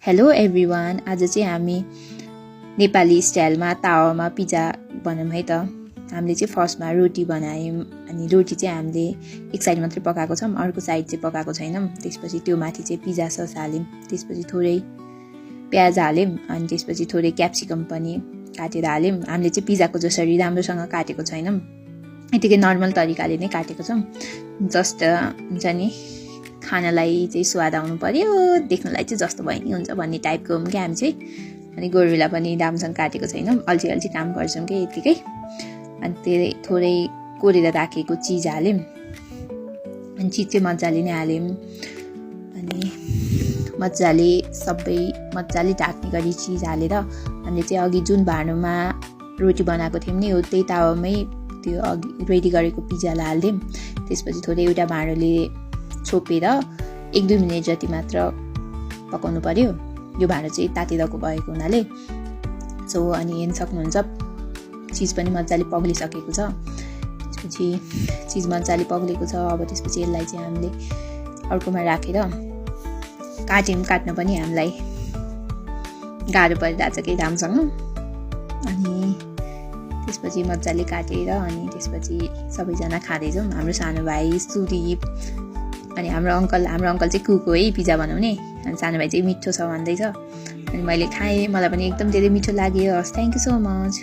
Hello everyone, आज चाहिँ हामी नेपाली स्टाइलमा तावामा पिज्जा बनायौँ है त। हामीले चाहिँ फर्स्टमा रोटी बनायौँ अनि रोटी चाहिँ हामीले एक साइड मात्रै पकाएको छौँ, अर्को साइड चाहिँ पकाएको छैनौँ। त्यसपछि त्यो माथि चाहिँ पिज्जा सस हाल्यौँ, त्यसपछि थोरै प्याज हाल्यौँ अनि त्यसपछि थोरै क्याप्सिकम पनि काटेर हाल्यौँ। हामीले चाहिँ पिज्जाको जसरी राम्रोसँग काटेको छैनौँ, यतिकै नर्मल तरिकाले नै काटेको छौँ। जस्ट हुन्छ नि खानालाई चाहिँ स्वाद आउनु पर्यो, देख्नलाई चाहिँ जस्तो भयो नि हुन्छ भन्ने टाइपको हो क्या हामी चाहिँ। अनि गोरुला पनि राम्रोसँग काटेको छैनौँ, अल्छी अल्छी काम गर्छौँ कि यतिकै। अनि धेरै थोरै कोरेर राखेको चिज हाल्यौँ अनि चिज चाहिँ मजाले नै हाल्यौँ अनि मजाले सबै मजाले ढाक्ने गरी चिज हालेर हामीले चाहिँ अघि जुन भाँडोमा रोटी बनाएको थियौँ नि हो त्यही तावामै त्यो अघि रेडी गरेको पिज्जालाई हाल्यौँ। त्यसपछि थोरै एउटा भाँडोले छोपेर 1-2 मिनट जति मात्र पकाउनु पर्यो। यो भाँडो चाहिँ तातिरहेको भएको हुनाले सो अनि हेर्न सक्नुहुन्छ चिज पनि मजाले पग्लिसकेको छ। त्यसपछि चिज मजाले पग्लेको छ। अब त्यसपछि यसलाई चाहिँ हामीले अर्कोमा राखेर काट्न पनि हामीलाई गाह्रो परिरहेछ कि राम्रोसँग। अनि त्यसपछि मजाले काटेर अनि त्यसपछि सबैजना खाँदैछौँ। हाम्रो सानो भाइ सुदीप अनि हाम्रो अङ्कल चाहिँ कुक हो है पिज्जा बनाउने। अनि सानो भाइ चाहिँ मिठो छ भन्दैछ अनि मैले खाएँ, मलाई पनि एकदम धेरै मिठो लाग्यो। हस्, थ्याङ्क यू सो मच।